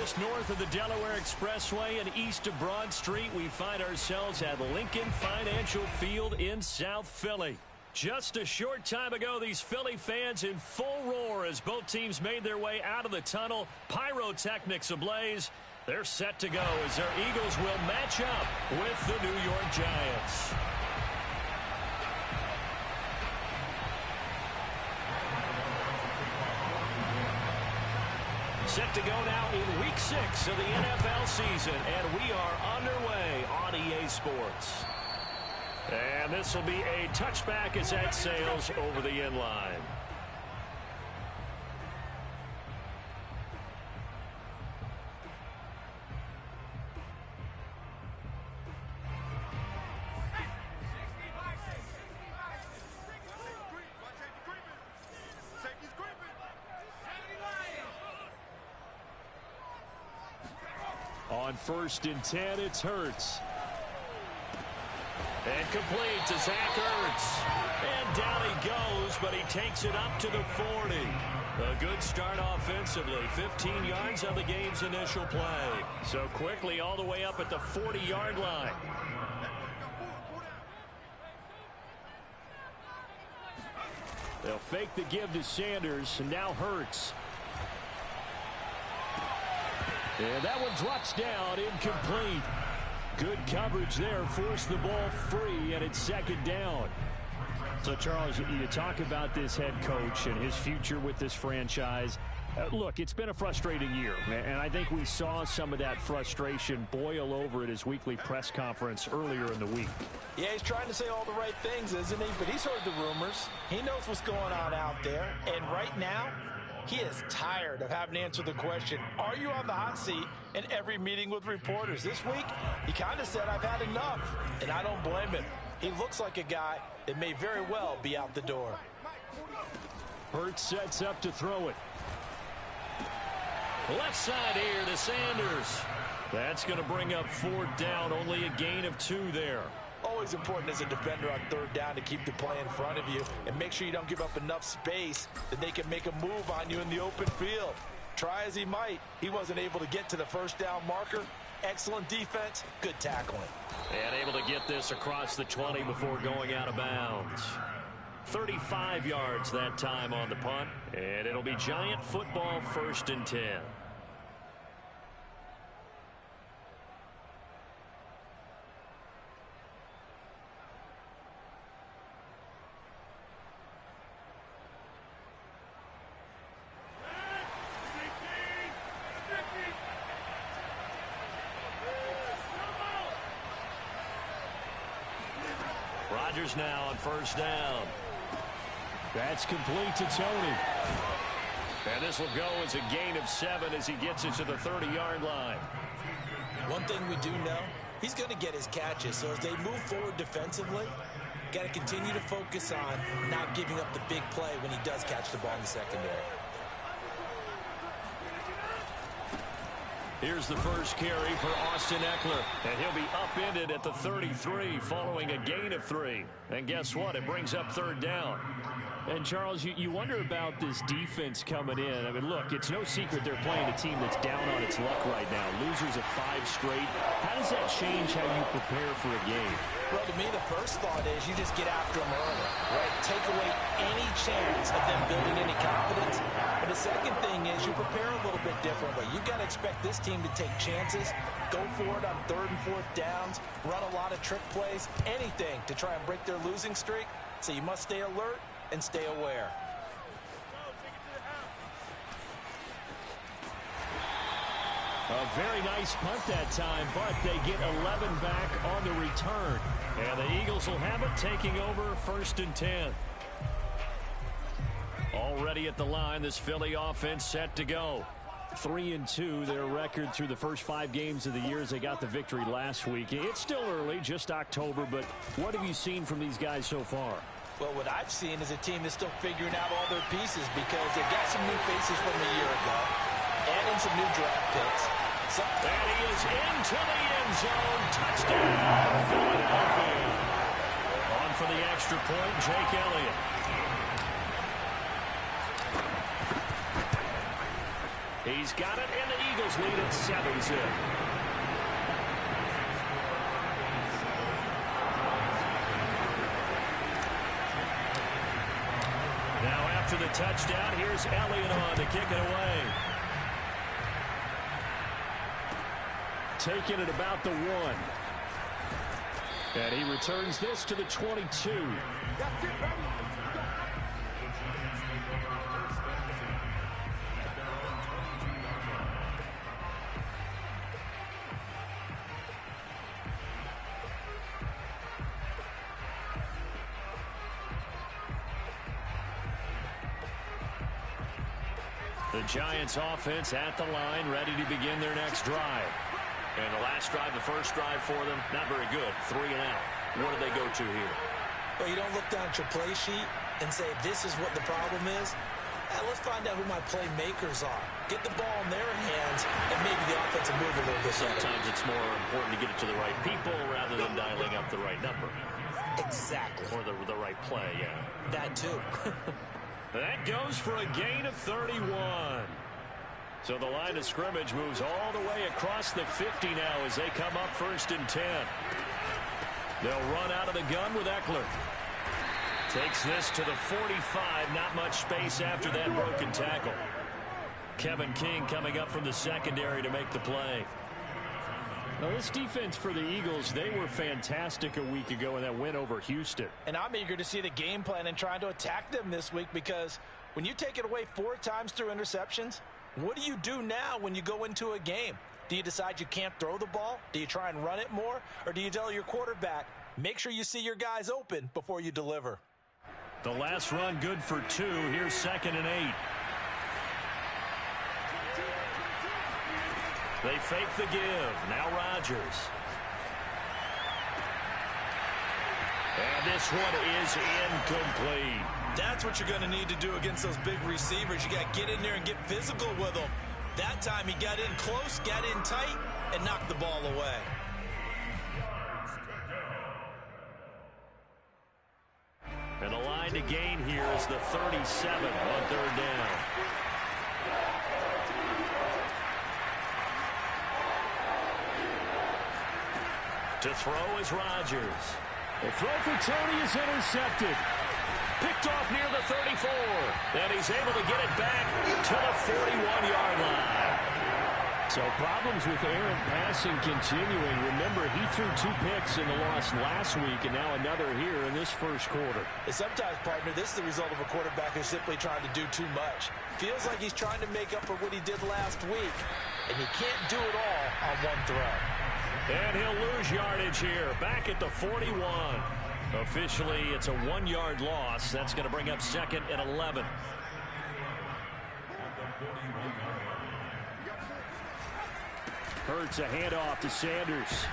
Just north of the Delaware Expressway and east of Broad Street, we find ourselves at Lincoln Financial Field in South Philly. Just a short time ago, these Philly fans in full roar as both teams made their way out of the tunnel. Pyrotechnics ablaze. They're set to go as their Eagles will match up with the New York Giants. Set to go now in Week 6 of the NFL season, and we are underway on EA Sports. And this will be a touchback as that sails over the end line. On 1st and 10, it's Hurts. And complete to Zach Ertz. And down he goes, but he takes it up to the 40. A good start offensively. 15 yards on the game's initial play. So quickly all the way up at the 40-yard line. They'll fake the give to Sanders, and now Hurts. And that one drops down, incomplete. Good coverage there, forced the ball free, and it's 2nd down. So, Charles, you talk about this head coach and his future with this franchise. Look, it's been a frustrating year, and I think we saw some of that frustration boil over at his weekly press conference earlier in the week. Yeah, he's trying to say all the right things, isn't he? But he's heard the rumors. He knows what's going on out there, and right now, he is tired of having to answer the question, are you on the hot seat, in every meeting with reporters. This week, he kind of said, I've had enough, and I don't blame him. He looks like a guy that may very well be out the door. Hurts sets up to throw it. Left side here to Sanders. That's going to bring up 4th down, only a gain of 2 there. Always important as a defender on 3rd down to keep the play in front of you and make sure you don't give up enough space that they can make a move on you in the open field. Try as he might, he wasn't able to get to the 1st down marker. Excellent defense, good tackling. And able to get this across the 20 before going out of bounds. 35 yards that time on the punt, and it'll be Giant football 1st and 10. Rodgers now on 1st down. That's complete to Tony. And this will go as a gain of 7 as he gets it to the 30-yard line. One thing we do know, he's going to get his catches. So as they move forward defensively, got to continue to focus on not giving up the big play when he does catch the ball in the secondary. Here's the first carry for Austin Eckler, and he'll be upended at the 33 following a gain of 3. And guess what? It brings up 3rd down. And, Charles, you wonder about this defense coming in. I mean, look, it's no secret they're playing a team that's down on its luck right now. Losers of 5 straight. How does that change how you prepare for a game? Well, to me, the first thought is you just get after them early, right? Take away any chance of them building any confidence. But the second thing is you prepare a little bit differently. You've got to expect this team to take chances, go for it on 3rd and 4th downs, run a lot of trick plays, anything to try and break their losing streak. So you must stay alert and stay aware. A very nice punt that time, but they get 11 back on the return. And the Eagles will have it, taking over 1st and 10. Already at the line, this Philly offense set to go. 3-2, their record through the first 5 games of the year as they got the victory last week. It's still early, just October, but what have you seen from these guys so far? Well, what I've seen is a team that's still figuring out all their pieces because they've got some new faces from a year ago, adding some new draft picks. And he is into the end zone. Touchdown, Philadelphia. On for the extra point, Jake Elliott. He's got it, and the Eagles lead at 7-zip. Now after the touchdown, here's Elliott on to kick it away. Taking it about the 1. And he returns this to the 22. That's it, baby. The Giants offense at the line, ready to begin their next drive. And the last drive, the first drive for them, not very good. 3 and out. What do they go to here? Well, you don't look down at your play sheet and say, this is what the problem is. Let's find out who my playmakers are. Get the ball in their hands, and maybe the offense will move a little bit. Sometimes it's more important to get it to the right people rather than dialing up the right number. Exactly. Or the right play, yeah. That too. That goes for a gain of 31. So the line of scrimmage moves all the way across the 50 now as they come up 1st and 10. They'll run out of the gun with Eckler. Takes this to the 45. Not much space after that broken tackle. Kevin King coming up from the secondary to make the play. Now, this defense for the Eagles, they were fantastic a week ago in that win over Houston. And I'm eager to see the game plan and trying to attack them this week, because when you take it away 4 times through interceptions, what do you do now when you go into a game? Do you decide you can't throw the ball? Do you try and run it more? Or do you tell your quarterback, make sure you see your guys open before you deliver? The last run good for 2. Here's 2nd and 8. They fake the give. Now Rodgers. And this one is incomplete. That's what you're going to need to do against those big receivers. You got to get in there and get physical with them. That time he got in close, got in tight, and knocked the ball away. And the line to gain here is the 37 on 3rd down. To throw is Rodgers. The throw for Tony is intercepted. Picked off near the 34. And he's able to get it back to the 41-yard line. So problems with errant passing continuing. Remember, he threw 2 picks in the loss last week, and now another here in this first quarter. And sometimes, partner, this is the result of a quarterback who's simply trying to do too much. Feels like he's trying to make up for what he did last week, and he can't do it all on one throw. And he'll lose yardage here, back at the 41. Officially, it's a 1-yard loss. That's going to bring up 2nd and 11. Hurts a handoff to Sanders.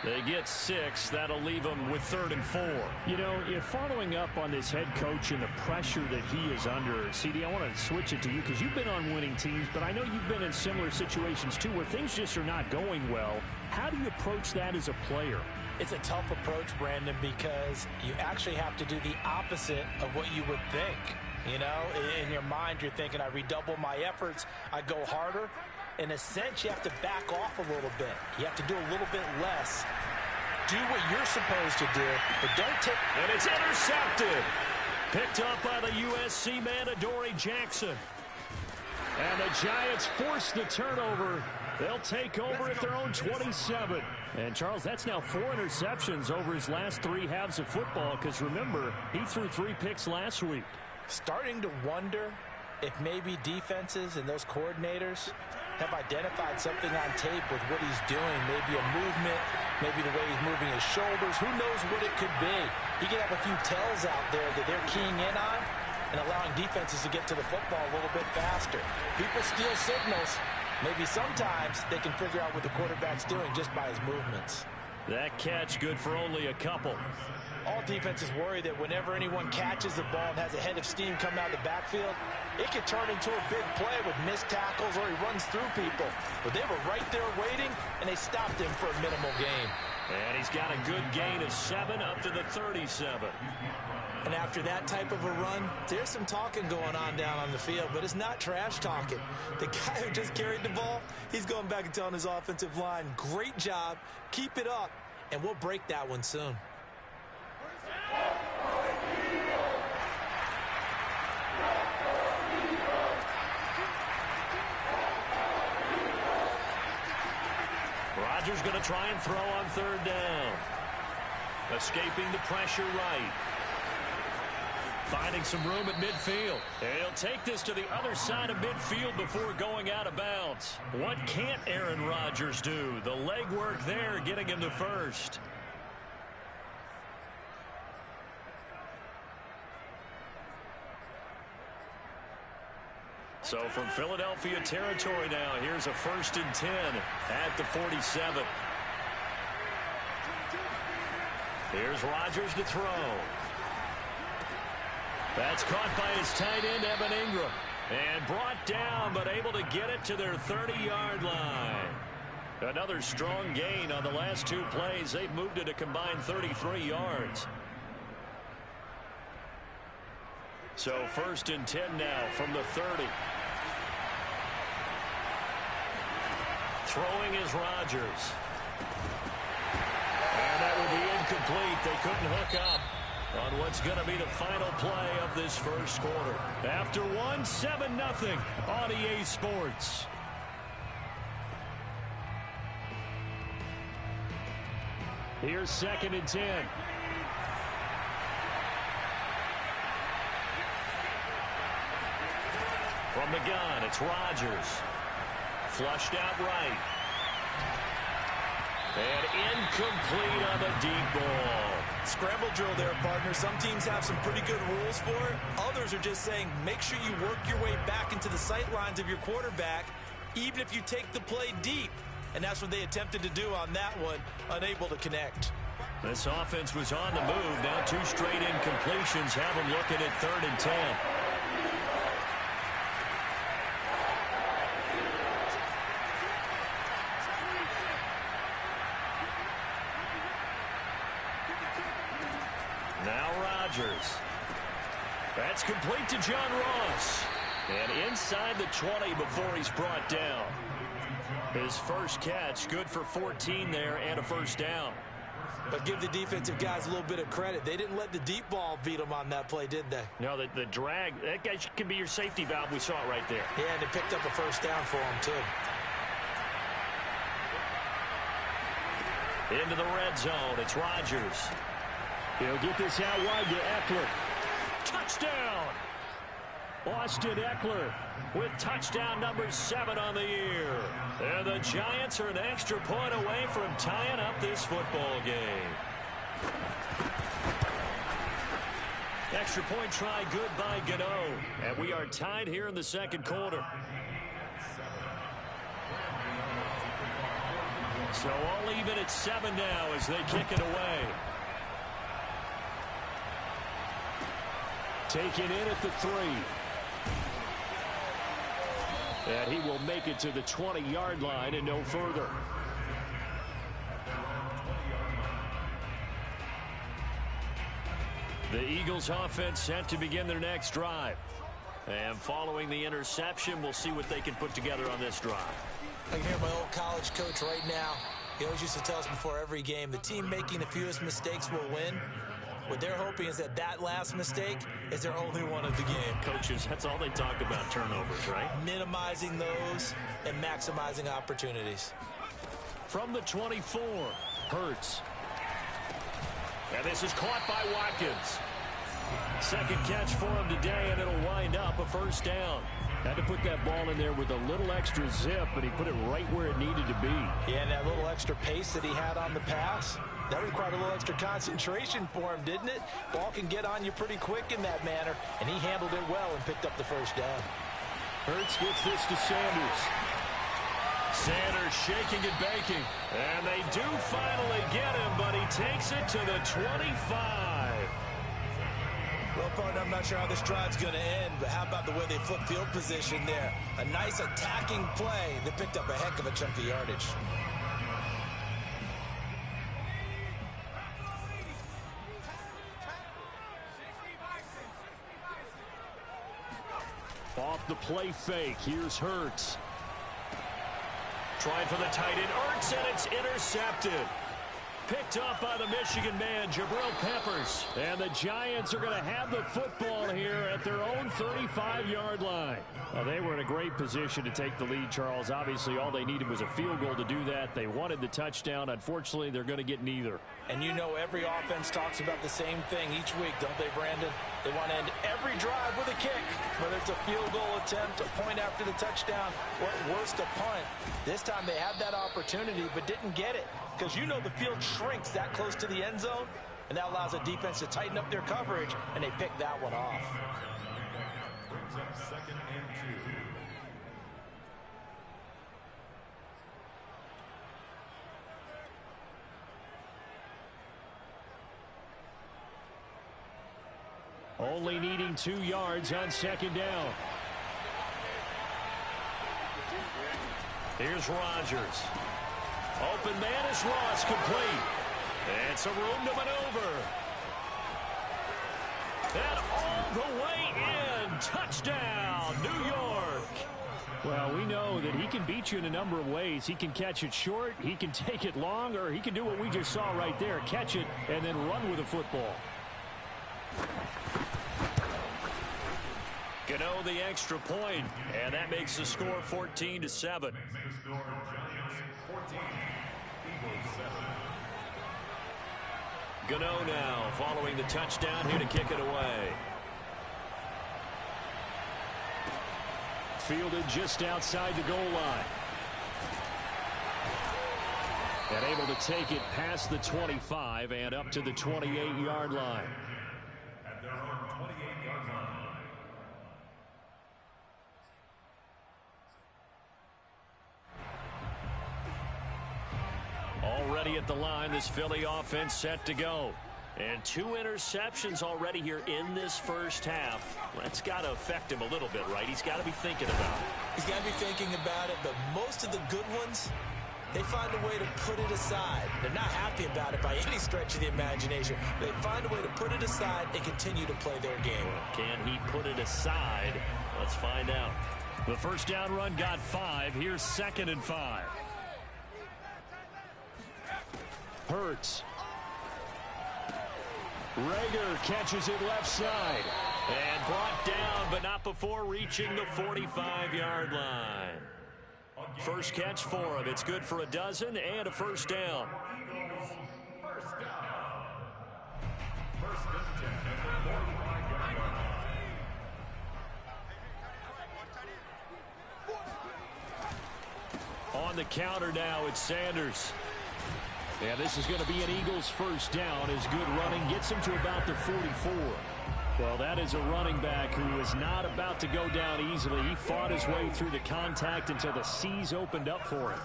They get 6. That'll leave them with 3rd and 4. You know, following up on this head coach and the pressure that he is under, CD, I want to switch it to you because you've been on winning teams, but I know you've been in similar situations too where things just are not going well. How do you approach that as a player? It's a tough approach, Brandon, because you actually have to do the opposite of what you would think. You know, in your mind, you're thinking, I redouble my efforts, I go harder. In a sense, you have to back off a little bit. You have to do a little bit less. Do what you're supposed to do, but don't take... And it's intercepted. Picked up by the USC man, Adoree Jackson. And the Giants force the turnover. They'll take over at their own 27. And, Charles, that's now 4 interceptions over his last 3 halves of football, because, remember, he threw 3 picks last week. Starting to wonder if maybe defenses and those coordinators have identified something on tape with what he's doing. Maybe a movement, maybe the way he's moving his shoulders. Who knows what it could be? He could have a few tells out there that they're keying in on and allowing defenses to get to the football a little bit faster. People steal signals. Maybe sometimes they can figure out what the quarterback's doing just by his movements. That catch good for only a couple. All defenses worry that whenever anyone catches the ball and has a head of steam coming out of the backfield, it could turn into a big play with missed tackles or he runs through people. But they were right there waiting, and they stopped him for a minimal gain. And he's got a good gain of 7 up to the 37. And after that type of a run, there's some talking going on down on the field, but it's not trash talking. The guy who just carried the ball, he's going back and telling his offensive line, great job, keep it up, and we'll break that one soon. Rodgers going to try and throw on 3rd down. Escaping the pressure right. Finding some room at midfield. He'll take this to the other side of midfield before going out of bounds. What can't Aaron Rodgers do? The legwork there getting him to first. So from Philadelphia territory now, here's a 1st and 10 at the 47. Here's Rodgers to throw. That's caught by his tight end, Evan Ingram. And brought down, but able to get it to their 30-yard line. Another strong gain on the last 2 plays. They've moved it a combined 33 yards. So 1st and 10 now from the 30. Throwing is Rodgers. And that will be incomplete. They couldn't hook up on what's going to be the final play of this first quarter. After 1, 7-0 on EA Sports. Here's 2nd and 10. From the gun, it's Rodgers. Flushed out right. And incomplete on the deep ball. Scramble drill there, partner. Some teams have some pretty good rules for it. Others are just saying, make sure you work your way back into the sight lines of your quarterback, even if you take the play deep. And that's what they attempted to do on that one, unable to connect. This offense was on the move. Now 2 straight incompletions have them looking at 3rd and 10. Now Rodgers. That's complete to John Ross. And inside the 20 before he's brought down. His first catch, good for 14 there and a 1st down. But give the defensive guys a little bit of credit. They didn't let the deep ball beat them on that play, did they? No, the drag, that guy can be your safety valve. We saw it right there. Yeah, and they picked up a 1st down for him, too. Into the red zone, it's Rodgers. He'll get this out wide to Eckler. Touchdown! Austin Eckler with touchdown number 7 on the year. And the Giants are an extra point away from tying up this football game. Extra point try good by Gano. And we are tied here in the 2nd quarter. So all even at 7 now as they kick it away. Taken in at the 3. And he will make it to the 20-yard line and no further. The Eagles offense set to begin their next drive. And following the interception, we'll see what they can put together on this drive. I can hear my old college coach right now. He always used to tell us before every game, the team making the fewest mistakes will win. What they're hoping is that that last mistake is their only one of the game. Coaches, that's all they talk about, turnovers, right? Minimizing those and maximizing opportunities. From the 24, Hurts. And this is caught by Watkins. 2nd catch for him today, and it'll wind up a 1st down. Had to put that ball in there with a little extra zip, but he put it right where it needed to be. Yeah, and that little extra pace that he had on the pass, that required a little extra concentration for him, didn't it? Ball can get on you pretty quick in that manner, and he handled it well and picked up the 1st down. Hurts gets this to Sanders. Sanders shaking and baking. And they do finally get him, but he takes it to the 25. Well, partner, I'm not sure how this drive's going to end, but how about the way they flip field position there? A nice attacking play that picked up a heck of a chunk of yardage. Off the play fake, here's Hurts. Trying for the tight end, Ertz, and it's intercepted. Picked up by the Michigan man, Jabril Peppers. And the Giants are going to have the football here at their own 35-yard line. Well, they were in a great position to take the lead, Charles. Obviously, all they needed was a field goal to do that. They wanted the touchdown. Unfortunately, they're going to get neither. And you know every offense talks about the same thing each week, don't they, Brandon? They want to end every drive with a kick, whether it's a field goal attempt, a point after the touchdown, or at worst, a punt. This time they had that opportunity but didn't get it, because you know the field shrinks that close to the end zone, and that allows the defense to tighten up their coverage, and they pick that one off. Brings up 2nd and 2. Only needing 2 yards on 2nd down. Here's Rodgers. Open man is Ross, complete. And some room to maneuver. And all the way in. Touchdown, New York. Well, we know that he can beat you in a number of ways. He can catch it short, he can take it long, or he can do what we just saw right there, catch it and then run with the football. Gano the extra point, and that makes the score 14-7. Gano now following the touchdown here to kick it away. Fielded just outside the goal line. And able to take it past the 25 and up to the 28-yard line. At their own 28-yard line. Already at the line, this Philly offense set to go. And 2 interceptions already here in this first half. That's got to affect him a little bit, right? He's got to be thinking about it. He's got to be thinking about it, but most of the good ones, they find a way to put it aside. They're not happy about it by any stretch of the imagination. They find a way to put it aside and continue to play their game. Can he put it aside? Let's find out. The first down run got 5. Here's 2nd and 5. Hurts. Rager catches it left side. And brought down, but not before reaching the 45-yard line. First catch for him. It's good for a dozen and a first down. On the counter now, it's Sanders. Yeah, this is going to be an Eagles first down as good running gets him to about the 44. Well, that is a running back who is not about to go down easily. He fought his way through the contact until the C's opened up for him.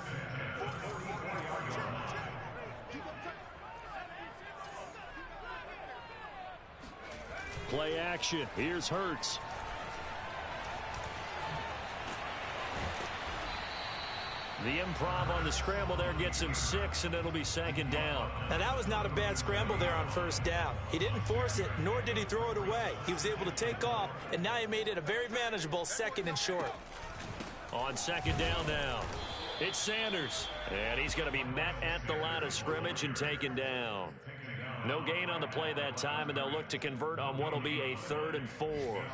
Play action. Here's Hurts. The improv on the scramble there gets him 6, and it'll be 2nd down. Now, that was not a bad scramble there on first down. He didn't force it, nor did he throw it away. He was able to take off, and now he made it a very manageable 2nd and short. On 2nd down now, it's Sanders. And he's going to be met at the line of scrimmage and taken down. No gain on the play that time, and they'll look to convert on what will be a 3rd and 4.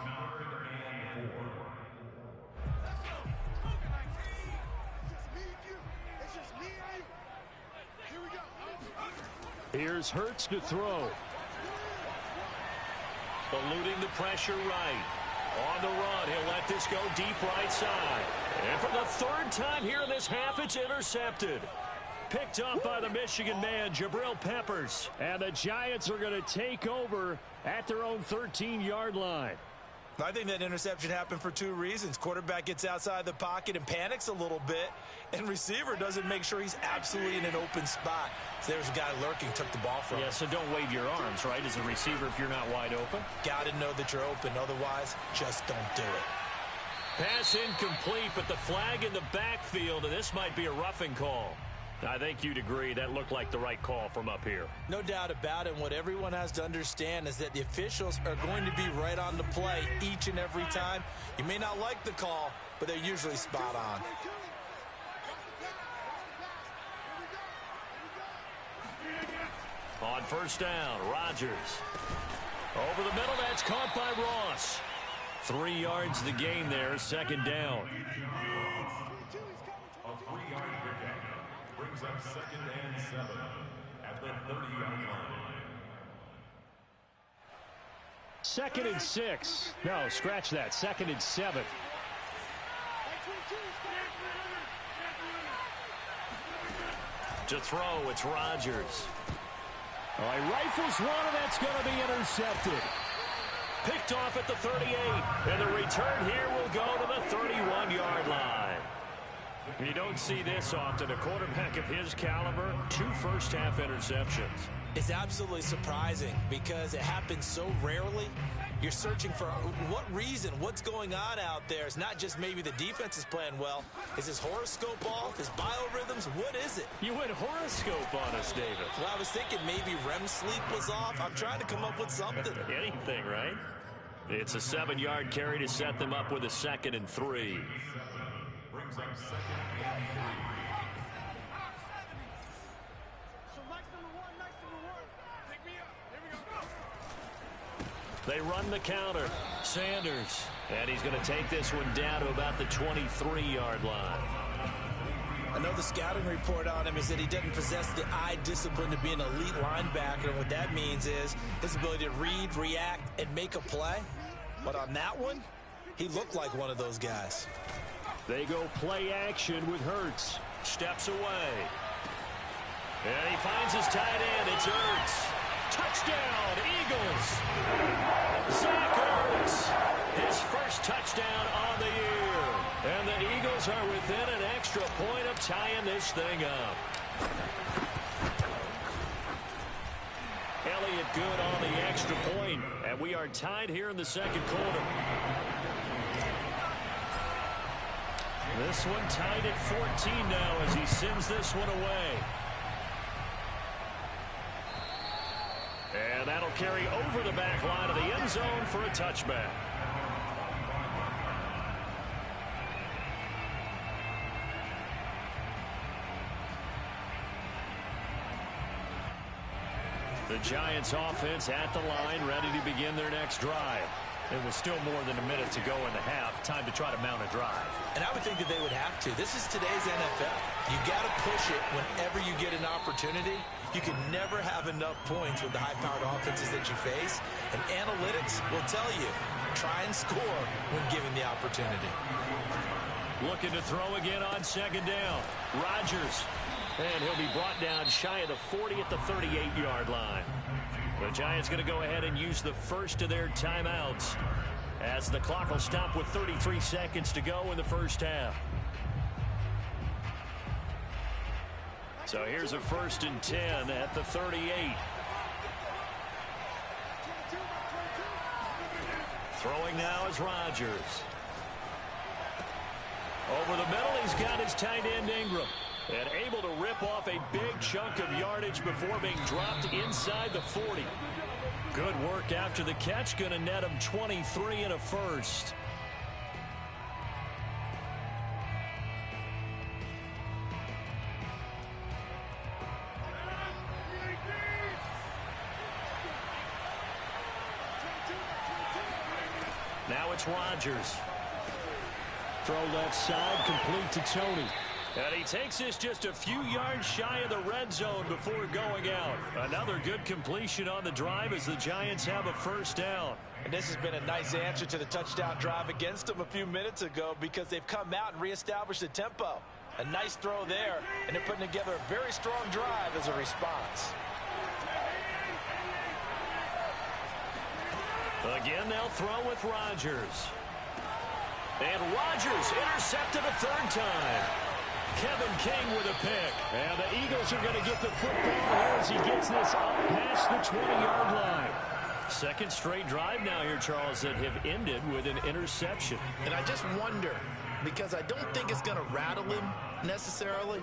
Here's Hurts to throw. Eluding the pressure right. On the run, he'll let this go deep right side. And for the 3rd time here in this half, it's intercepted. Picked up by the Michigan man, Jabril Peppers. And the Giants are going to take over at their own 13-yard line. I think that interception happened for 2 reasons. Quarterback gets outside the pocket and panics a little bit, and receiver doesn't make sure he's absolutely in an open spot. So there's a guy lurking, took the ball from him. Yeah, so don't wave your arms, right, as a receiver if you're not wide open. Got to know that you're open. Otherwise, just don't do it. Pass incomplete, but the flag in the backfield, and this might be a roughing call. I think you'd agree that looked like the right call from up here. No doubt about it. And what everyone has to understand is that the officials are going to be right on the play each and every time. You may not like the call, but they're usually spot on. On first down, Rodgers. Over the middle, that's caught by Ross. 3 yards the gain there, second down. A 3-yard pickup brings up 2nd and 7 at the 30-yard line. 2nd and 6. No, scratch that. 2nd and 7. To throw, it's Rodgers. All right, rifles one, and that's going to be intercepted. Picked off at the 38, and the return here will go to the 31-yard line. You don't see this often. A quarterback of his caliber, 2 first-half interceptions. It's absolutely surprising because it happens so rarely. You're searching for what reason, what's going on out there. It's not just maybe the defense is playing well. Is his horoscope off? His biorhythms? What is it? You went horoscope on us, David. Well, I was thinking maybe REM sleep was off. I'm trying to come up with something. Anything, right? It's a 7-yard carry to set them up with a 2nd and 3. Brings up 2nd and 3. They run the counter. Sanders. And he's going to take this one down to about the 23-yard line. I know the scouting report on him is that he doesn't possess the eye discipline to be an elite linebacker. And what that means is his ability to read, react, and make a play. But on that one, he looked like one of those guys. They go play action with Hurts. Steps away. And he finds his tight end. It's Hurts. Touchdown, Eagles. Zach Ertz, his first touchdown on the year. And the Eagles are within an extra point of tying this thing up. Elliott good on the extra point, and we are tied here in the second quarter. This one tied at 14 now as he sends this one away. And that'll carry over the back line of the end zone for a touchback. The Giants offense at the line, ready to begin their next drive. It was still more than a minute to go in the half. Time to try to mount a drive. And I would think that they would have to. This is today's NFL. You got to push it whenever you get an opportunity. You can never have enough points with the high-powered offenses that you face. And analytics will tell you, try and score when given the opportunity. Looking to throw again on second down. Rodgers. And he'll be brought down shy of the 40 at the 38-yard line. The Giants going to go ahead and use the first of their timeouts as the clock will stop with 33 seconds to go in the first half. So here's a 1st and 10 at the 38. Throwing now is Rodgers. Over the middle, he's got his tight end Ingram. And able to rip off a big chunk of yardage before being dropped inside the 40. Good work after the catch. Going to net him 23 and a first. Now it's Rodgers. Throw left side, complete to Tony. And he takes this just a few yards shy of the red zone before going out. Another good completion on the drive as the Giants have a first down. And this has been a nice answer to the touchdown drive against them a few minutes ago because they've come out and reestablished the tempo. A nice throw there, and they're putting together a very strong drive as a response. Again, they'll throw with Rodgers. And Rodgers intercepted a third time. Kevin King with a pick. And the Eagles are going to get the football here as he gets this up past the 20-yard line. Second straight drive now here, Charles, that have ended with an interception. And I just wonder, because I don't think it's going to rattle him necessarily,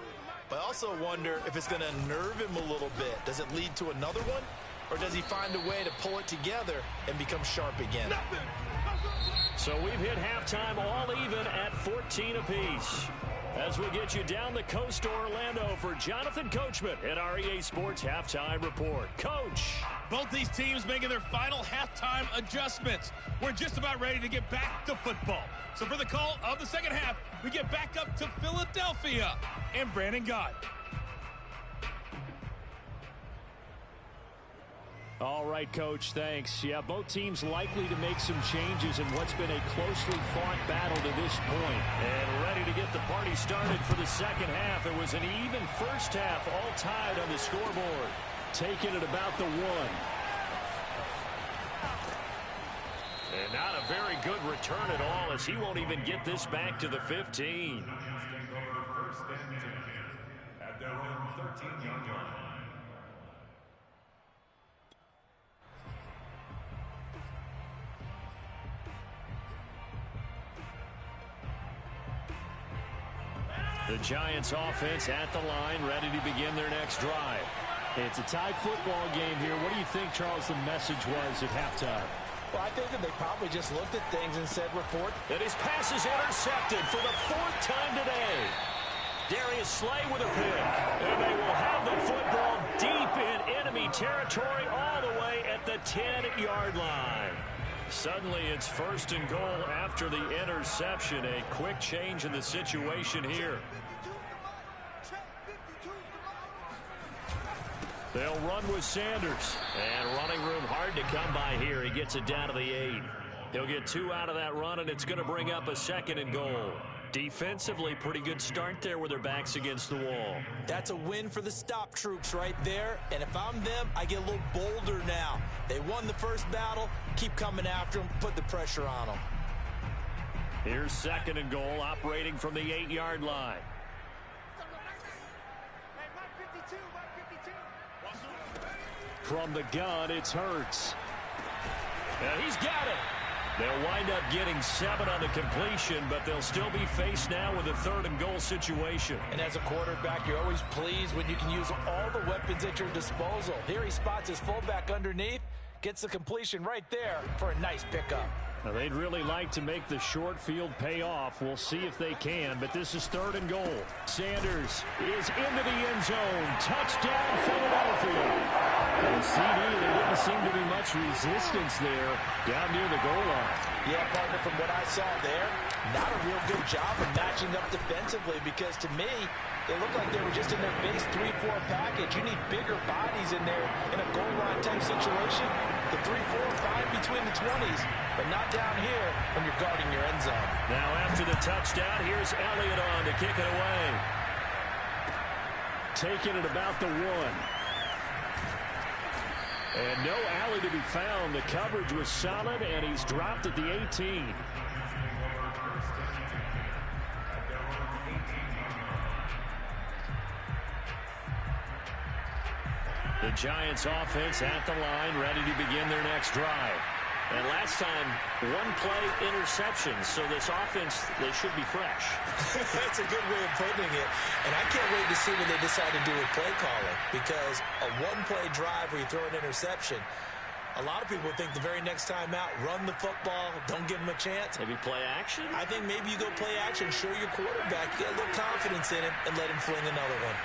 But I also wonder if it's going to unnerve him a little bit. Does it lead to another one? Or does he find a way to pull it together and become sharp again? So we've hit halftime all even at 14 apiece. As we get you down the coast to Orlando for Jonathan Coachman at our EA Sports Halftime Report. Coach. Both these teams making their final halftime adjustments. We're just about ready to get back to football. So for the call of the second half, we get back up to Philadelphia and Brandon Gott. All right, Coach, thanks. Yeah, both teams likely to make some changes in what's been a closely fought battle to this point. And ready to get the party started for the second half. It was an even first half, all tied on the scoreboard. Taking it about the 1. And not a very good return at all, as he won't even get this back to the 15. First and 10 at their own 13-yard line. The Giants offense at the line, ready to begin their next drive. It's a tie football game here. What do you think, Charles, the message was at halftime? Well, I think that they probably just looked at things and said, we're fourth. And his pass is intercepted for the 4th time today. Darius Slay with a pick. And they will have the football deep in enemy territory all the way at the 10-yard line. Suddenly it's 1st and goal after the interception. A quick change in the situation here. They'll run with Sanders. And running room hard to come by here. He gets it down to the 8. He'll get 2 out of that run, and it's going to bring up a 2nd and goal. Defensively, pretty good start there with their backs against the wall. That's a win for the stop troops right there. And if I'm them, I get a little bolder now. They won the first battle. Keep coming after them. Put the pressure on them. Here's 2nd and goal, operating from the 8-yard line. From the gun, it's Hurts. And he's got it. They'll wind up getting 7 on the completion, but they'll still be faced now with a 3rd and goal situation. And as a quarterback, you're always pleased when you can use all the weapons at your disposal. Here he spots his fullback underneath, gets the completion right there for a nice pickup. Now, they'd really like to make the short field pay off. We'll see if they can, but this is 3rd and goal. Sanders is into the end zone. Touchdown, Philadelphia. And CD, there didn't seem to be much resistance there down near the goal line. Yeah, partner, from what I saw there, not a real good job of matching up defensively, because to me, it looked like they were just in their base 3-4 package. You need bigger bodies in there in a goal line type situation. The 3-4, fine between the 20s, but not down here when you're guarding your end zone. Now after the touchdown, here's Elliott on to kick it away. Taking it about the 1. And no alley to be found. The coverage was solid, and he's dropped at the 18. The Giants offense at the line, ready to begin their next drive. And last time, 1-play interception, so this offense, they should be fresh. That's a good way of putting it. And I can't wait to see what they decide to do with play calling, because a 1-play drive where you throw an interception, a lot of people think the very next time out, run the football, don't give them a chance. Maybe play action? I think maybe you go play action, show your quarterback, get a little confidence in him, and let him fling another one.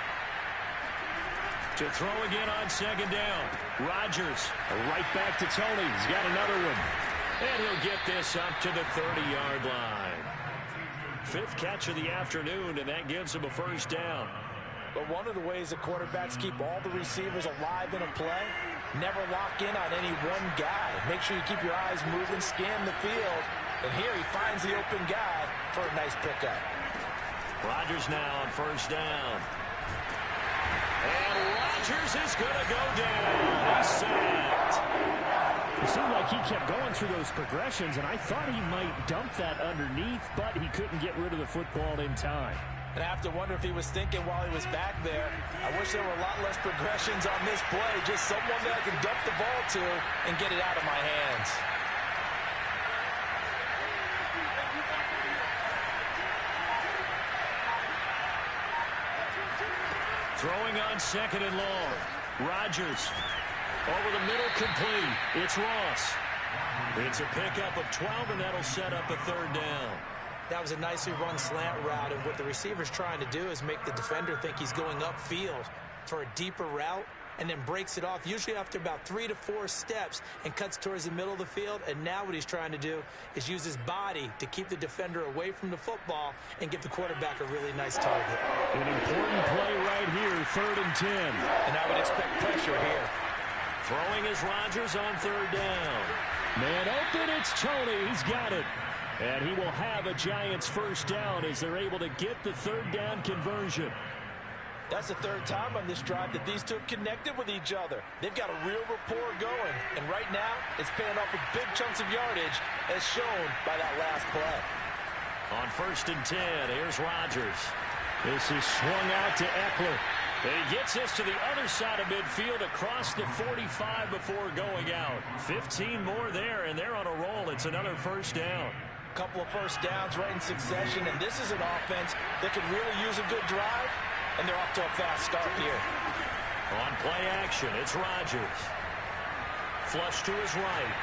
To throw again on 2nd down. Rodgers right back to Tony. He's got another one. And he'll get this up to the 30-yard line. 5th catch of the afternoon, and that gives him a 1st down. But one of the ways that quarterbacks keep all the receivers alive in a play, never lock in on any one guy. Make sure you keep your eyes moving, scan the field. And here he finds the open guy for a nice pickup. Rodgers now on 1st down. And Rodgers is going to go down. He's sacked. It seemed like he kept going through those progressions, and I thought he might dump that underneath, but he couldn't get rid of the football in time. And I have to wonder if he was thinking while he was back there, I wish there were a lot less progressions on this play, just someone that I can dump the ball to and get it out of my hands. Throwing on second and long. Rodgers over the middle, complete. It's Ross. It's a pickup of 12, and that'll set up a third down. That was a nicely run slant route, and what the receiver's trying to do is make the defender think he's going upfield for a deeper route, and then breaks it off, usually after about 3 to 4 steps, and cuts towards the middle of the field. And now what he's trying to do is use his body to keep the defender away from the football and give the quarterback a really nice target. An important play right here, 3rd and 10. And I would expect pressure here. Throwing is Rodgers on third down. Man open, it's Tony. He's got it. And he will have a Giants first down as they're able to get the third down conversion. That's the 3rd time on this drive that these two have connected with each other. They've got a real rapport going. And right now, it's paying off with big chunks of yardage, as shown by that last play. On 1st and 10, here's Rodgers. This is swung out to Eckler. And he gets this to the other side of midfield across the 45 before going out. 15 more there, and they're on a roll. It's another first down. Couple of first downs right in succession, and this is an offense that could really use a good drive, and they're off to a fast start here. On play action, it's Rodgers. Flush to his right.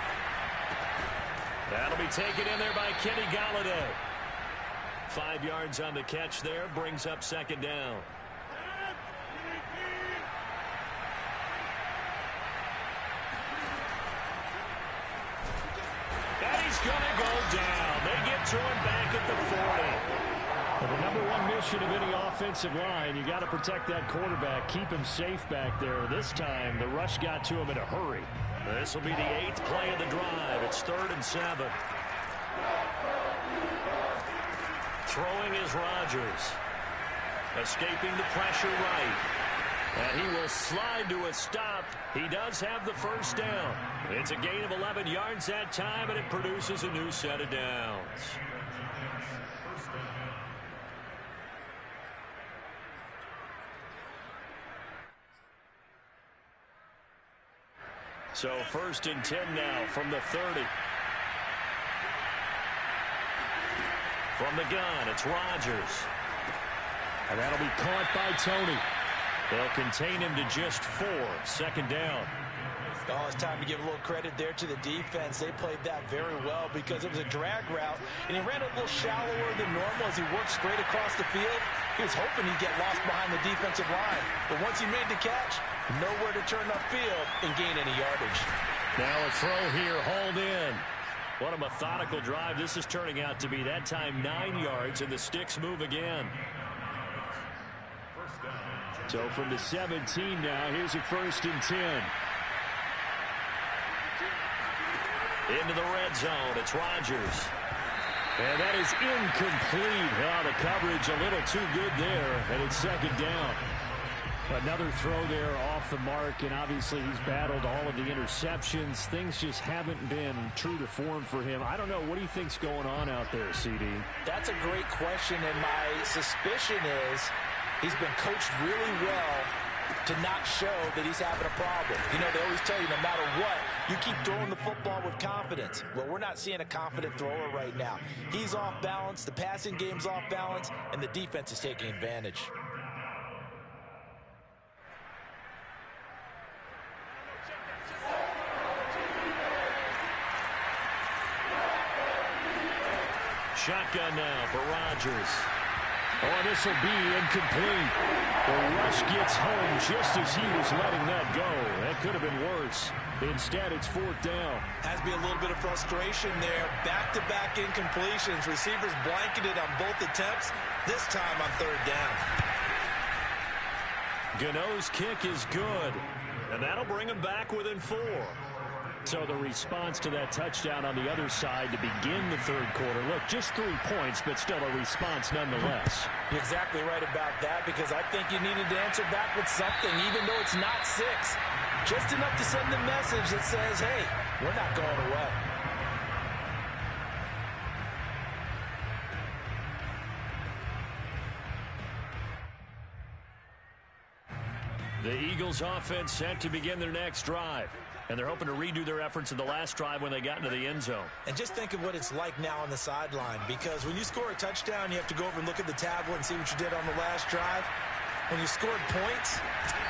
That'll be taken in there by Kenny Golladay. 5 yards on the catch there, brings up second down. And he's going to go down. They get to him back at the 40. Well, the number one mission of any offensive line, you got to protect that quarterback, keep him safe back there. This time, the rush got to him in a hurry. This will be the 8th play of the drive. It's 3rd and 7. Throwing is Rodgers. Escaping the pressure right. And he will slide to a stop. He does have the first down. It's a gain of 11 yards that time, and it produces a new set of downs. So 1st and 10 now from the 30. From the gun, it's Rodgers. And that'll be caught by Tony. They'll contain him to just 4. 2nd down. Oh, it's time to give a little credit there to the defense. They played that very well because it was a drag route, and he ran a little shallower than normal as he worked straight across the field. He was hoping he'd get lost behind the defensive line, but once he made the catch, nowhere to turn upfield and gain any yardage. Now a throw here, hauled in. What a methodical drive this is turning out to be. That time 9 yards, and the sticks move again. So from the 17 now, here's a 1st and 10. Into the red zone, it's Rodgers. And that is incomplete. Oh, the coverage a little too good there, and it's 2nd down. Another throw there off the mark, and obviously he's battled all of the interceptions. Things just haven't been true to form for him. I don't know. What do you think's going on out there, CD? That's a great question, and my suspicion is he's been coached really well to not show that he's having a problem. You know, they always tell you no matter what, you keep throwing the football with confidence. Well, we're not seeing a confident thrower right now. He's off balance, the passing game's off balance, and the defense is taking advantage. Shotgun now for Rodgers. Oh, this will be incomplete. The rush gets home just as he was letting that go. That could have been worse. Instead, it's 4th down. Has to be a little bit of frustration there. Back-to-back incompletions. Receivers blanketed on both attempts, this time on 3rd down. Gano's kick is good, and that'll bring him back within 4. So the response to that touchdown on the other side to begin the 3rd quarter. Look, just 3 points, but still a response nonetheless. You're exactly right about that, because I think you needed to answer back with something, even though it's not 6. Just enough to send the message that says, hey, we're not going away. The Eagles offense set to begin their next drive. And they're hoping to redo their efforts in the last drive when they got into the end zone. And just think of what it's like now on the sideline, because when you score a touchdown, you have to go over and look at the tablet and see what you did on the last drive. when you scored points.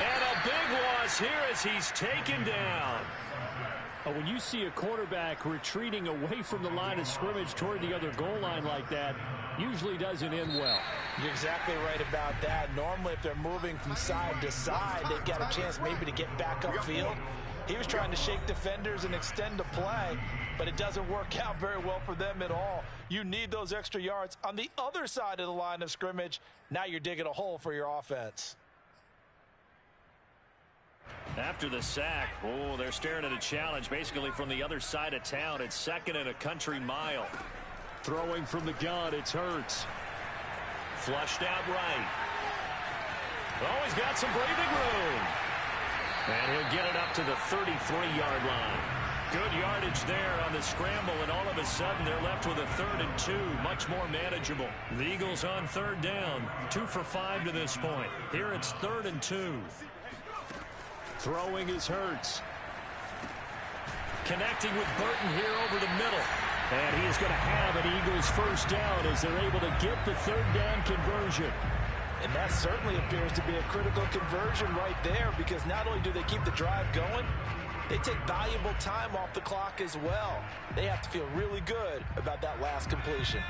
And a big loss here as he's taken down. When you see a quarterback retreating away from the line of scrimmage toward the other goal line like that, usually doesn't end well. You're exactly right about that. Normally, if they're moving from side to side, they've got a chance maybe to get back upfield. He was trying to shake defenders and extend the play, but it doesn't work out very well for them at all. You need those extra yards on the other side of the line of scrimmage. Now you're digging a hole for your offense. After the sack, they're staring at a challenge basically from the other side of town. It's 2nd and a country mile. Throwing from the gun, it's Hurts. Flushed out right. Oh, he's got some breathing room. And he'll get it up to the 33-yard line. Good yardage there on the scramble, and all of a sudden they're left with a 3rd and 2, much more manageable. The Eagles on 3rd down, 2 for 5 to this point. Here it's 3rd and 2. Throwing is Hurts. Connecting with Burton here over the middle. And he is going to have an Eagles first down as they're able to get the 3rd down conversion. And that certainly appears to be a critical conversion right there, because not only do they keep the drive going, they take valuable time off the clock as well. They have to feel really good about that last completion.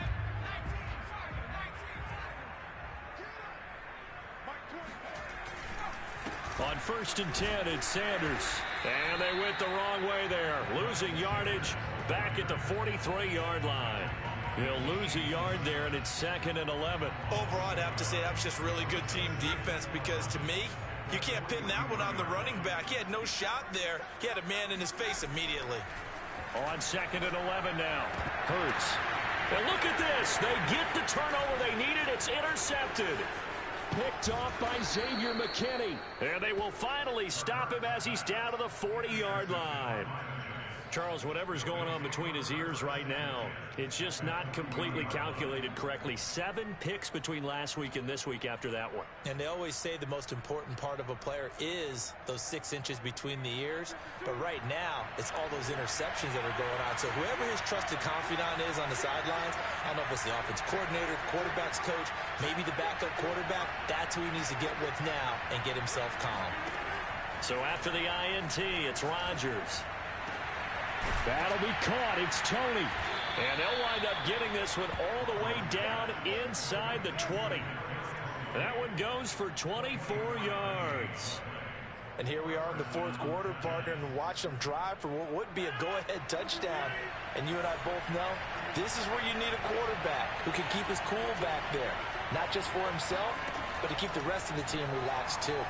On 1st and 10, it's Sanders. And they went the wrong way there. Losing yardage back at the 43-yard line. He'll lose a yard there, and it's 2nd and 11. Overall, I'd have to say that was just really good team defense, because to me, you can't pin that one on the running back. He had no shot there. He had a man in his face immediately. On 2nd and 11 now. Hurts. And look at this. They get the turnover they needed. It's intercepted. Picked off by Xavier McKinney. And they will finally stop him as he's down to the 40-yard line. Charles, whatever's going on between his ears right now, it's just not completely calculated correctly. 7 picks between last week and this week after that one. And they always say the most important part of a player is those 6 inches between the ears. But right now, it's all those interceptions that are going on. So whoever his trusted confidant is on the sidelines, I don't know if it's the offense coordinator, quarterback's coach, maybe the backup quarterback, that's who he needs to get with now and get himself calm. So after the INT, it's Rodgers. That'll be caught. It's Tony. And they'll wind up getting this one all the way down inside the 20. That one goes for 24 yards. And here we are in the 4th quarter, partner, and watch them drive for what would be a go-ahead touchdown. And you and I both know this is where you need a quarterback who can keep his cool back there. Not just for himself, but to keep the rest of the team relaxed too.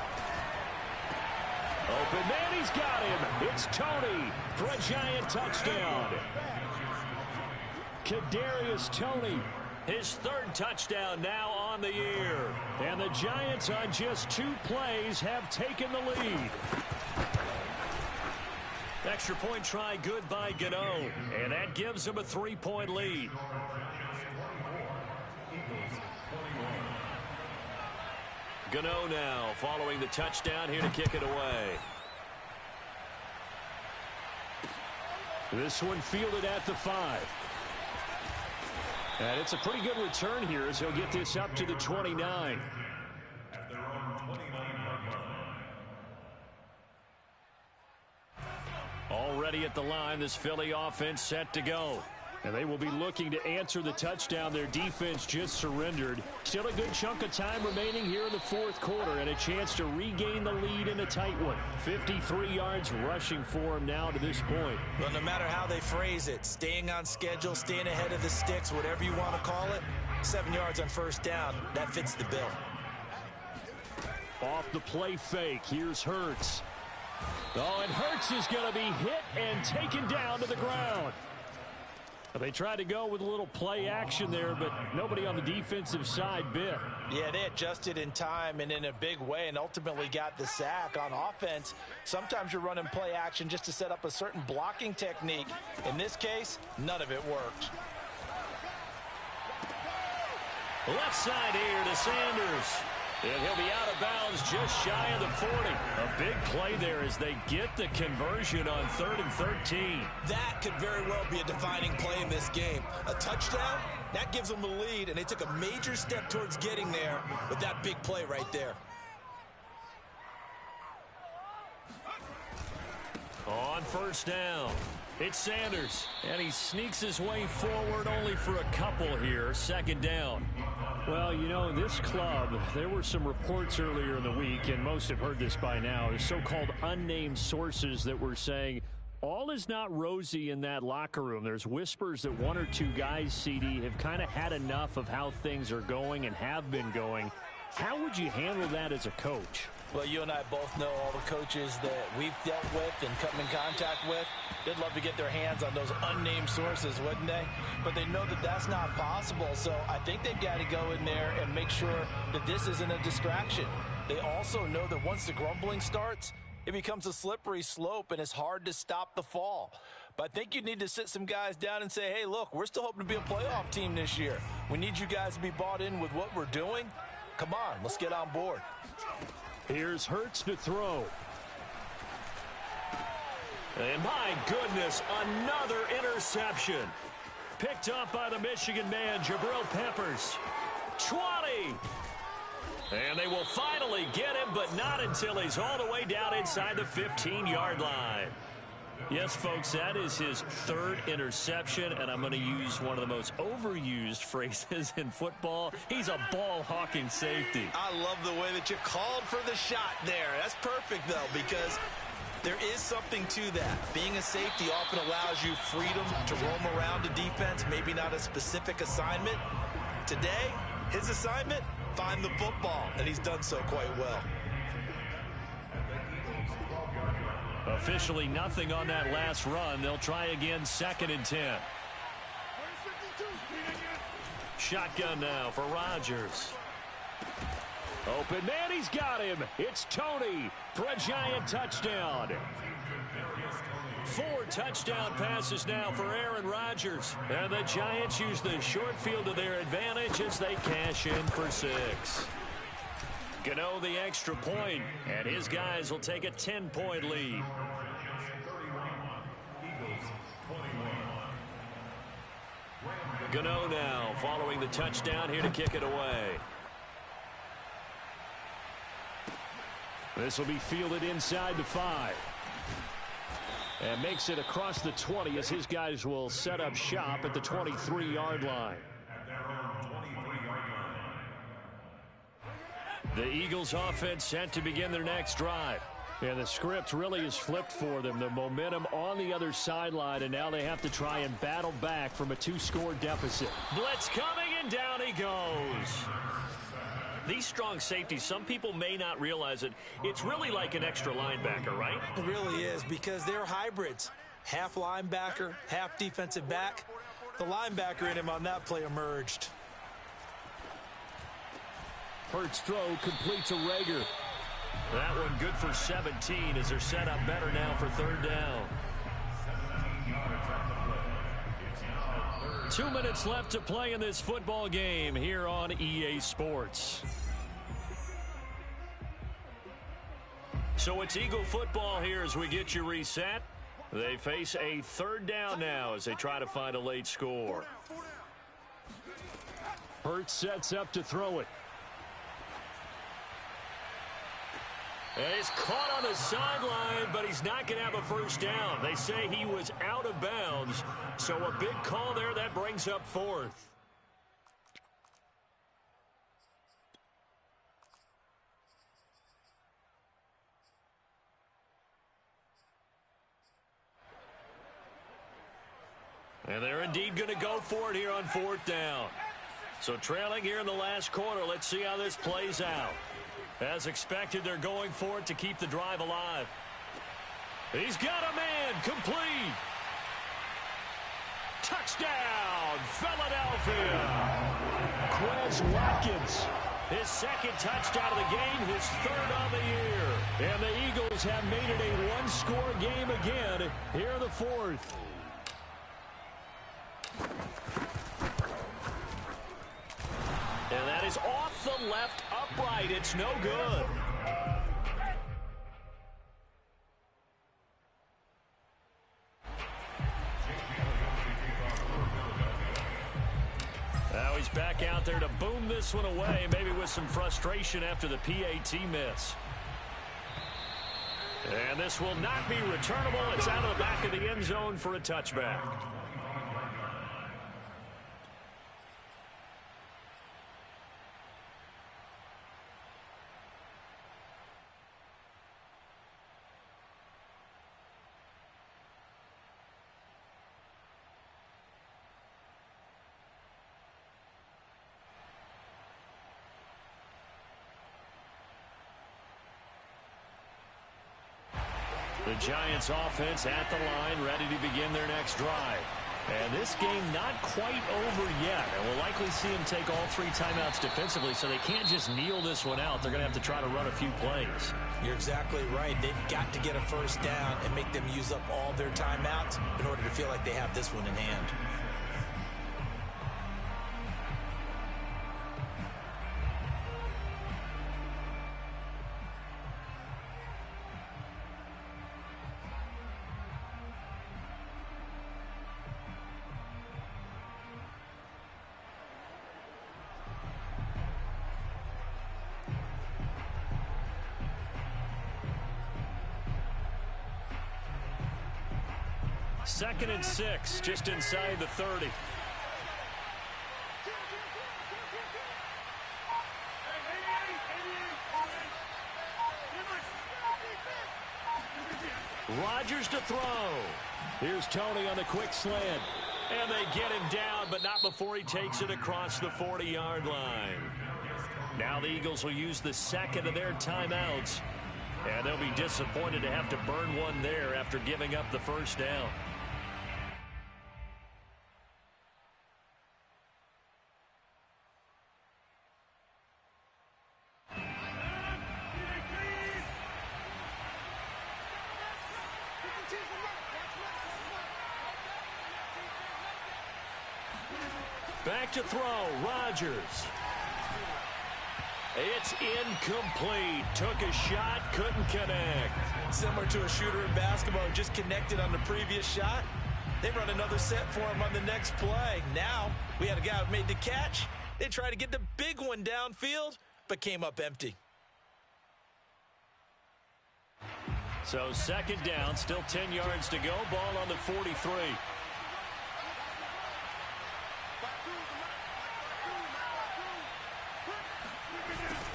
Open man, he's got him. It's Tony for a giant touchdown. Kadarius Toney, his 3rd touchdown now on the year. And the Giants on just 2 plays have taken the lead. Extra point try good by Gano. And that gives them a 3-point lead. Gano now following the touchdown here to kick it away. This one fielded at the 5. And it's a pretty good return here as he'll get this up to the 29. At their own 29-yard line. Already at the line, this Philly offense set to go. And they will be looking to answer the touchdown their defense just surrendered. Still a good chunk of time remaining here in the 4th quarter and a chance to regain the lead in a tight one. 53 yards rushing for him now to this point. Well, no matter how they phrase it, staying on schedule, staying ahead of the sticks, whatever you want to call it, 7 yards on 1st down, that fits the bill. Off the play fake, here's Hurts. Oh, and Hurts is going to be hit and taken down to the ground. They tried to go with a little play action there, but nobody on the defensive side bit. Yeah, they adjusted in time and in a big way and ultimately got the sack. On offense, sometimes you're running play action just to set up a certain blocking technique. In this case, none of it worked. Left side here to Sanders. And he'll be out of bounds just shy of the 40. A big play there as they get the conversion on 3rd and 13. That could very well be a defining play in this game. A touchdown, that gives them the lead, and they took a major step towards getting there with that big play right there. first down. It's Sanders, and he sneaks his way forward only for a couple here. Second down. Well, you know, this club, there were some reports earlier in the week, and most have heard this by now, the so-called unnamed sources that were saying all is not rosy in that locker room. There's whispers that one or two guys, CD, have kind of had enough of how things are going and have been going. How would you handle that as a coach? Well, you and I both know all the coaches that we've dealt with and come in contact with. They'd love to get their hands on those unnamed sources, wouldn't they? But they know that that's not possible, so I think they've got to go in there and make sure that this isn't a distraction. They also know that once the grumbling starts, it becomes a slippery slope, and it's hard to stop the fall. But I think you need to sit some guys down and say, hey, look, we're still hoping to be a playoff team this year. We need you guys to be bought in with what we're doing. Come on, let's get on board. Here's Hurts to throw. And my goodness, another interception. Picked up by the Michigan man, Jabril Peppers. 20. And they will finally get him, but not until he's all the way down inside the 15-yard line. Yes, folks, that is his third interception, and I'm going to use one of the most overused phrases in football. He's a ball-hawking safety. I love the way that you called for the shot there. That's perfect, though, because there is something to that. Being a safety often allows you freedom to roam around the defense, maybe not a specific assignment. Today, his assignment, find the football, and he's done so quite well. Officially nothing on that last run. They'll try again, 2nd and 10. Shotgun now for Rodgers. Open man, he's got him. It's Tony for a giant touchdown. 4 touchdown passes now for Aaron Rodgers. And the Giants use the short field to their advantage as they cash in for 6. Gano the extra point, and his guys will take a 10-point lead. Gano now following the touchdown here to kick it away. This will be fielded inside the 5. And makes it across the 20 as his guys will set up shop at the 23-yard line. The Eagles offense set to begin their next drive. And the script really is flipped for them. The momentum on the other sideline, and now they have to try and battle back from a 2-score deficit. Blitz coming, and down he goes. These strong safeties, some people may not realize it. It's really like an extra linebacker, right? It really is, because they're hybrids. Half linebacker, half defensive back. The linebacker in him on that play emerged. Hurts throw complete to Rager. That one good for 17 as they're set up better now for 3rd down. 2 minutes left to play in this football game here on EA Sports. So it's Eagle football here as we get you reset. They face a 3rd down now as they try to find a late score. Hurts sets up to throw it. And he's caught on the sideline, but he's not going to have a first down. They say he was out of bounds, so a big call there that brings up 4th. And they're indeed going to go for it here on 4th down. So trailing here in the last quarter, let's see how this plays out. As expected, they're going for it to keep the drive alive. He's got a man, complete. Touchdown, Philadelphia. Quez Watkins. His 2nd touchdown of the game, his 3rd on the year. And the Eagles have made it a 1-score game again here in the 4th. And that is off the left upright. It's no good. Now he's back out there to boom this one away, maybe with some frustration after the PAT miss. And this will not be returnable. It's out of the back of the end zone for a touchback. The Giants offense at the line, ready to begin their next drive. And this game not quite over yet. And we'll likely see them take all 3 timeouts defensively, so they can't just kneel this one out. They're going to have to try to run a few plays. You're exactly right. They've got to get a first down and make them use up all their timeouts in order to feel like they have this one in hand. Second and 6, just inside the 30. Rodgers to throw. Here's Tony on the quick slant. And they get him down, but not before he takes it across the 40-yard line. Now the Eagles will use the second of their timeouts. And they'll be disappointed to have to burn one there after giving up the first down. Back to throw, Rodgers. It's incomplete. Took a shot, couldn't connect. Similar to a shooter in basketball who just connected on the previous shot. They run another set for him on the next play. Now, we had a guy who made the catch. They tried to get the big one downfield, but came up empty. So second down, still 10 yards to go. Ball on the 43.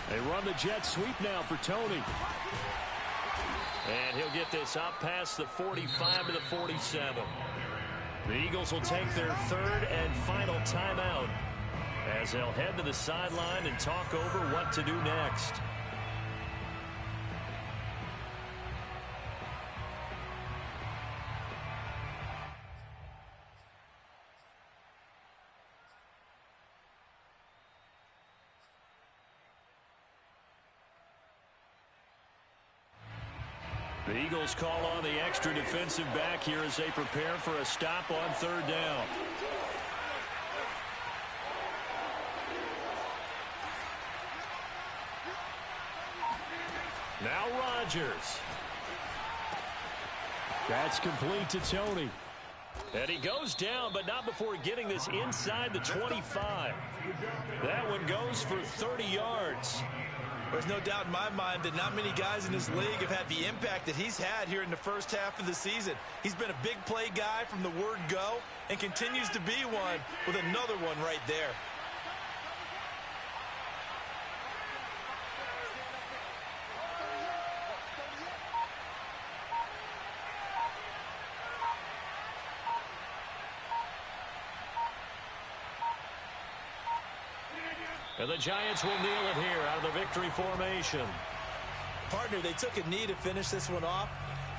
They run the jet sweep now for Tony. And he'll get this up past the 45 to the 47. The Eagles will take their third and final timeout as they'll head to the sideline and talk over what to do next. The Eagles call on the extra defensive back here as they prepare for a stop on third down. Now Rodgers. That's complete to Tony. And he goes down, but not before getting this inside the 25. That one goes for 30 yards. There's no doubt in my mind that not many guys in this league have had the impact that he's had here in the first half of the season. He's been a big play guy from the word go and continues to be one with another one right there. And the Giants will kneel it here out of the victory formation. Partner, they took a knee to finish this one off.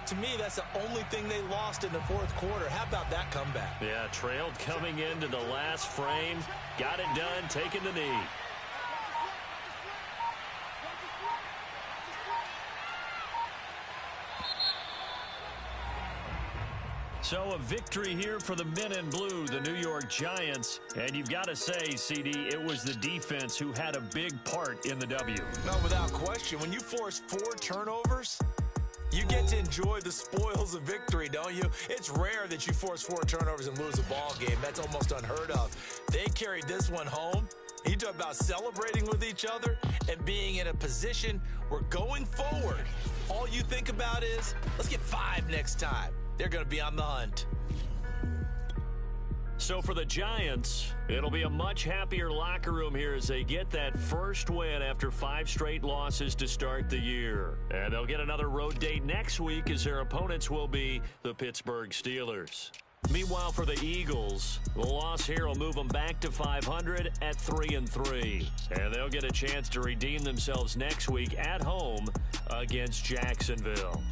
To me, that's the only thing they lost in the fourth quarter. How about that comeback? Yeah, trailed coming into the last frame. Got it done, taking the knee. So a victory here for the men in blue, the New York Giants. And you've got to say, CD, it was the defense who had a big part in the W. No, without question. When you force 4 turnovers, you get to enjoy the spoils of victory, don't you? It's rare that you force 4 turnovers and lose a ball game. That's almost unheard of. They carried this one home. You talk about celebrating with each other and being in a position where going forward, all you think about is, let's get 5 next time. They're going to be on the hunt. So for the Giants, it'll be a much happier locker room here as they get that first win after 5 straight losses to start the year. And they'll get another road date next week as their opponents will be the Pittsburgh Steelers. Meanwhile, for the Eagles, the loss here will move them back to 500 at 3-3. And they'll get a chance to redeem themselves next week at home against Jacksonville.